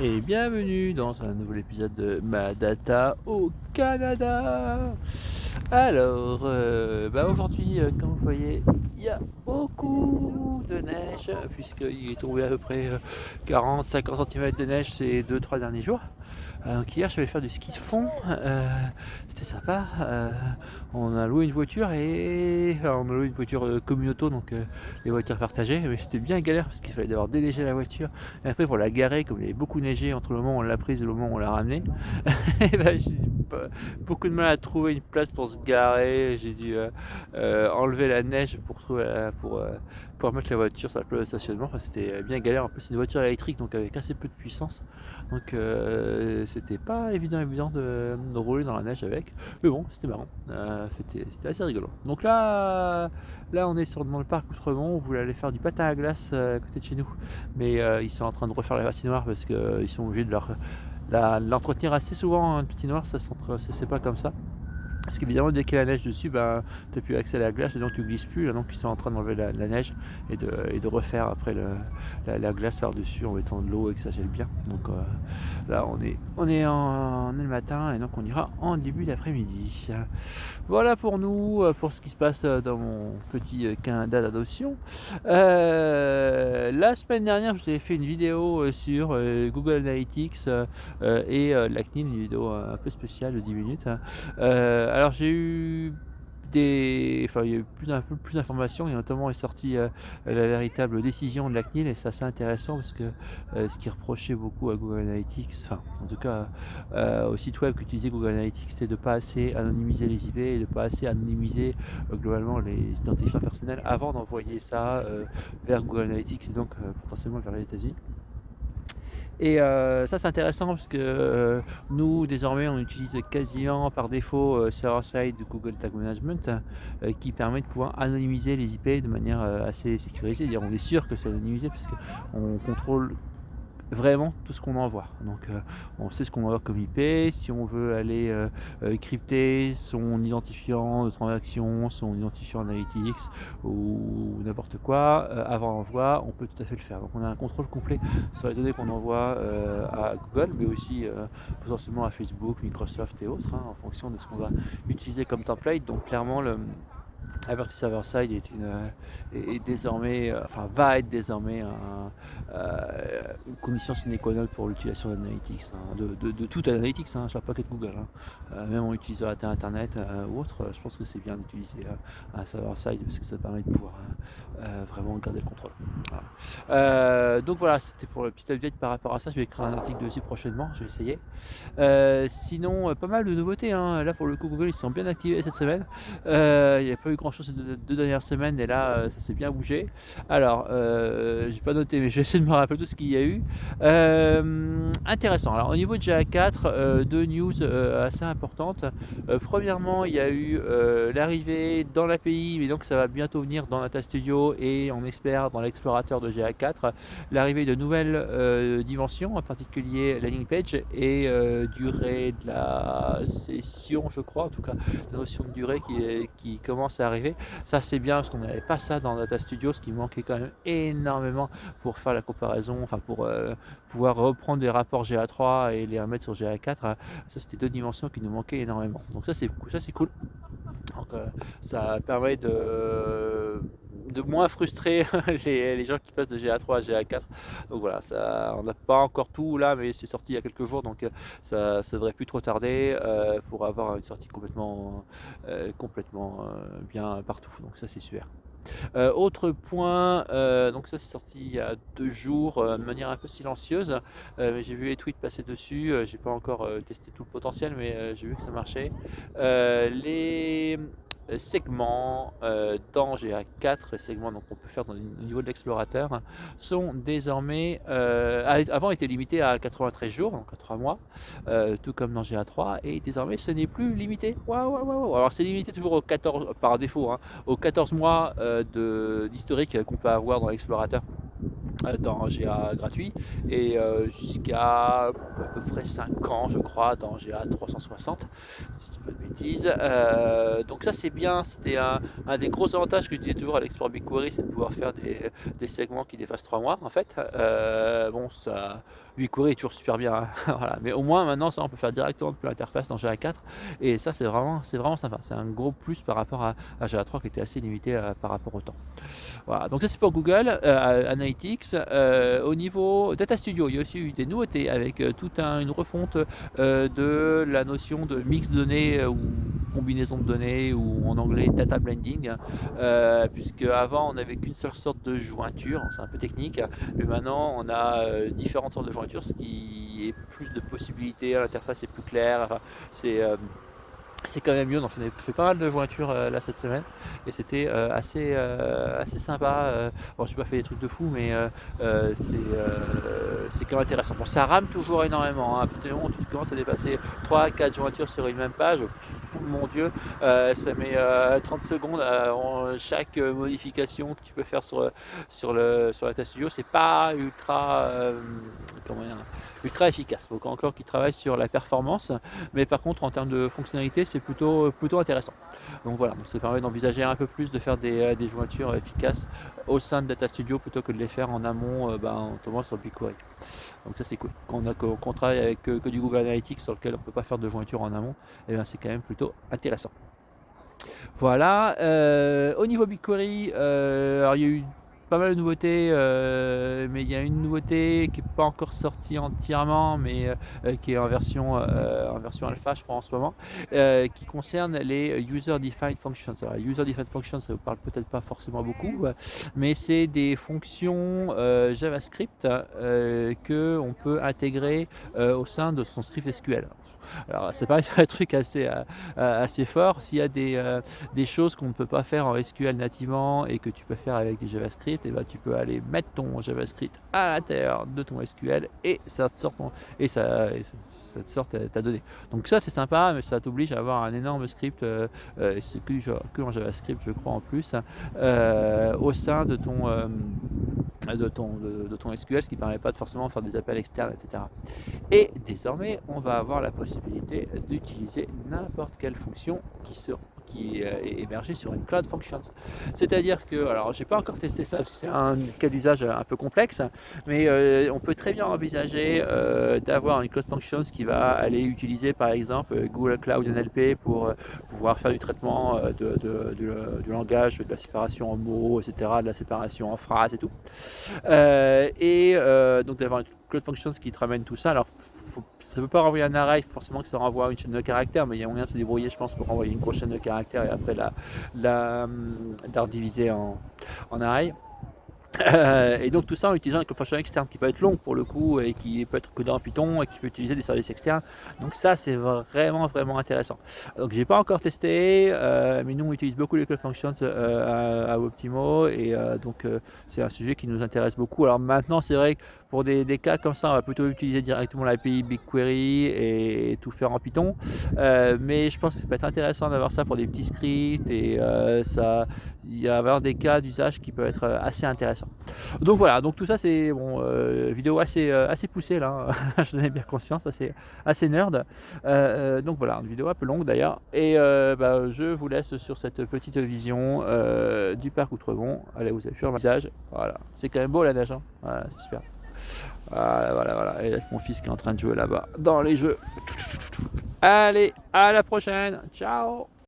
Et bienvenue dans un nouvel épisode de Ma Data au Canada. Alors, aujourd'hui, comme vous voyez, il y a beaucoup de neige, puisqu'il est tombé à peu près 40-50 cm de neige ces 2-3 derniers jours. Donc hier, je suis allé faire du ski de fond, c'était sympa. On a loué une voiture on a loué une voiture communauto, donc les voitures partagées, mais c'était bien galère parce qu'il fallait d'abord déneiger la voiture et après pour la garer, comme il y avait beaucoup neigé entre le moment où on l'a prise et le moment où on l'a ramenée. Et ben, j'ai beaucoup de mal à trouver une place pour se garer. J'ai dû enlever la neige pour pouvoir mettre la voiture sur la place de stationnement. Enfin, c'était bien galère. En plus, c'est une voiture électrique, donc avec assez peu de puissance. Donc, c'était pas évident de rouler dans la neige avec. Mais bon, c'était marrant. C'était assez rigolo. Donc là, on est dans le parc Outremont. On voulait aller faire du patin à glace à côté de chez nous. Mais ils sont en train de refaire la patinoire parce qu'ils sont obligés de l'entretenir assez souvent. Une patinoire, c'est pas comme ça. Parce qu'évidemment, dès qu'il y a la neige dessus, ben, tu n'as plus accès à la glace et donc tu glisses plus. Là, donc, ils sont en train d'enlever la neige et de refaire après la glace par-dessus en mettant de l'eau et que ça gèle bien. Donc là, on est le matin et donc on ira en début d'après-midi. Voilà pour nous, pour ce qui se passe dans mon petit Canada d'adoption. La semaine dernière, je vous avais fait une vidéo sur Google Analytics la CNIL, une vidéo un peu spéciale de 10 minutes. Alors j'ai eu il y a eu un peu plus d'informations et notamment est sortie la véritable décision de la CNIL et c'est assez intéressant parce que ce qui reprochait beaucoup à Google Analytics, enfin en tout cas au site web qu'utilisait Google Analytics, c'était de ne pas assez anonymiser les IP et de ne pas assez anonymiser globalement les identifiants personnels avant d'envoyer ça vers Google Analytics et donc potentiellement vers les États-Unis. Et ça c'est intéressant parce que nous désormais on utilise quasiment par défaut server-side Google Tag Management qui permet de pouvoir anonymiser les IP de manière assez sécurisée. C'est-à-dire on est sûr que c'est anonymisé parce qu'on contrôle vraiment tout ce qu'on envoie. Donc on sait ce qu'on envoie comme IP. Si on veut aller crypter son identifiant de transaction, son identifiant analytics ou n'importe quoi avant l'envoi, on peut tout à fait le faire. Donc on a un contrôle complet sur les données qu'on envoie à Google, mais aussi potentiellement à Facebook, Microsoft et autres, en fonction de ce qu'on va utiliser comme template. Donc clairement Aperture Server Side est désormais, va être désormais une condition sine qua non pour l'utilisation d'Analytics, de tout Analytics, je ne parle pas que de Google. Même en utilisant Internet ou autre, je pense que c'est bien d'utiliser un Server Side parce que ça permet de pouvoir vraiment garder le contrôle. Voilà. Donc voilà, c'était pour le petit update par rapport à ça. Je vais écrire un article dessus prochainement, je vais essayer. Sinon, pas mal de nouveautés. Là, pour le coup, Google, ils sont bien activés cette semaine. Il n'y a pas eu grand chose ces deux dernières semaines, et là, ça s'est bien bougé. Alors, j'ai pas noté, mais je vais essayer de me rappeler tout ce qu'il y a eu. Intéressant. Alors, au niveau de GA4, deux news assez importantes. Premièrement, il y a eu l'arrivée dans l'API, mais donc ça va bientôt venir dans Data Studio et on espère dans l'explorateur de GA4, l'arrivée de nouvelles dimensions, en particulier landing page et durée de la session, je crois, en tout cas la notion de durée qui commence à arriver. Ça c'est bien parce qu'on n'avait pas ça dans Data Studio, ce qui manquait quand même énormément pour faire la comparaison, enfin pour pouvoir reprendre les rapports GA3 et les remettre sur GA4. Ça c'était deux dimensions qui nous manquaient énormément. Donc ça c'est cool. Donc ça permet de moins frustrer les gens qui passent de GA3 à GA4. Donc voilà, on n'a pas encore tout là, mais c'est sorti il y a quelques jours, donc ça devrait plus trop tarder pour avoir une sortie complètement bien partout. Donc ça c'est super. Autre point, donc ça c'est sorti il y a 2 jours de manière un peu silencieuse, mais j'ai vu les tweets passer dessus, j'ai pas encore testé tout le potentiel, mais j'ai vu que ça marchait. Les segments dans GA4, les segments donc on peut faire au niveau de l'explorateur, sont désormais, avant étaient limités à 93 jours, donc à 3 mois, tout comme dans GA3, et désormais ce n'est plus limité. Waouh, waouh, waouh. Alors c'est limité toujours au 14, par défaut, aux 14 mois d'historique qu'on peut avoir dans l'explorateur dans GA gratuit et jusqu'à à peu près 5 ans je crois dans GA 360 si je dis pas de bêtises. Donc ça c'est bien, c'était un des gros avantages que je disais toujours à l'Explore BigQuery, c'est de pouvoir faire des segments qui dépassent 3 mois en fait. Bon ça BigQuery est toujours super bien, hein, voilà. Mais au moins maintenant ça on peut faire directement depuis l'interface dans GA4 et ça c'est vraiment sympa. C'est un gros plus par rapport à GA3 qui était assez limité par rapport au temps. Voilà, donc ça c'est pour Google Analytics. Au niveau Data Studio, il y a aussi eu des nouveautés avec toute une refonte de la notion de mix de données ou combinaison de données ou en anglais data blending, puisque avant on n'avait qu'une seule sorte de jointure, c'est un peu technique, mais maintenant on a différentes sortes de jointures, ce qui est plus de possibilités, l'interface est plus claire, enfin, c'est quand même mieux. Donc on a fait pas mal de jointures là cette semaine et c'était assez sympa. Bon, j'ai pas fait des trucs de fou, mais c'est quand même intéressant. Bon, ça rame toujours énormément, hein. À partir du moment où tu commences à dépasser 3-4 jointures sur une même page, mon Dieu, ça met 30 secondes chaque modification que tu peux faire sur la Data Studio. C'est pas comment dire, ultra efficace. Il faut encore qu'ils travaillent sur la performance, mais par contre en termes de fonctionnalité c'est plutôt intéressant. Donc voilà, donc ça permet d'envisager un peu plus de faire des jointures efficaces au sein de Data Studio plutôt que de les faire en amont, notamment sur BigQuery. Donc ça c'est cool. Quand on travaille avec que du Google Analytics sur lequel on ne peut pas faire de jointure en amont, et bien c'est quand même plutôt intéressant. Voilà, au niveau BigQuery, alors il y a eu pas mal de nouveautés, mais il y a une nouveauté qui n'est pas encore sortie entièrement, mais qui est en version alpha, je crois, en ce moment, qui concerne les User Defined Functions. Alors, User Defined Functions, ça ne vous parle peut-être pas forcément beaucoup, mais c'est des fonctions JavaScript qu'on peut intégrer au sein de son script SQL. Alors, c'est pas un truc assez fort. S'il y a des choses qu'on ne peut pas faire en SQL nativement et que tu peux faire avec des JavaScript, et ben, tu peux aller mettre ton JavaScript à l'intérieur de ton SQL et ça te sort, ça te sort ta donnée. Donc ça c'est sympa, mais ça t'oblige à avoir un énorme script, c'est que en JavaScript je crois en plus, au sein de ton SQL, ce qui ne permet pas de forcément faire des appels externes, etc. Et désormais, on va avoir la possibilité d'utiliser n'importe quelle fonction qui est hébergée sur une Cloud Functions. C'est-à-dire que, alors j'ai pas encore testé ça parce que c'est un cas d'usage un peu complexe, mais on peut très bien envisager d'avoir une Cloud Functions qui va aller utiliser par exemple Google Cloud NLP pour pouvoir faire du traitement du langage, de la séparation en mots, etc., de la séparation en phrases et tout. Donc d'avoir une Cloud Functions qui te ramène tout ça. Alors ça ne peut pas renvoyer un array, forcément que ça renvoie une chaîne de caractères, mais il y a moyen de se débrouiller, je pense, pour renvoyer une grosse chaîne de caractères et après la rediviser en array. Et donc tout ça en utilisant une fonction externe qui peut être longue pour le coup et qui peut être codé en Python et qui peut utiliser des services externes. Donc ça c'est vraiment intéressant. Donc j'ai pas encore testé, mais nous on utilise beaucoup les Cloud Functions à Optimo et donc c'est un sujet qui nous intéresse beaucoup. Alors maintenant c'est vrai que pour des cas comme ça on va plutôt utiliser directement l'API BigQuery et tout faire en Python, mais je pense que ça peut être intéressant d'avoir ça pour des petits scripts et il y a avoir des cas d'usage qui peuvent être assez intéressants. Donc voilà, donc tout ça c'est bon, vidéo assez poussée là, je en ai bien conscience, assez nerd. Donc voilà, une vidéo un peu longue d'ailleurs. Et je vous laisse sur cette petite vision du parc Outremont. Allez, vous avez vu le visage. Voilà, c'est quand même beau la neige, hein. Voilà, c'est super. Voilà. Et mon fils qui est en train de jouer là-bas dans les jeux. Allez, à la prochaine. Ciao.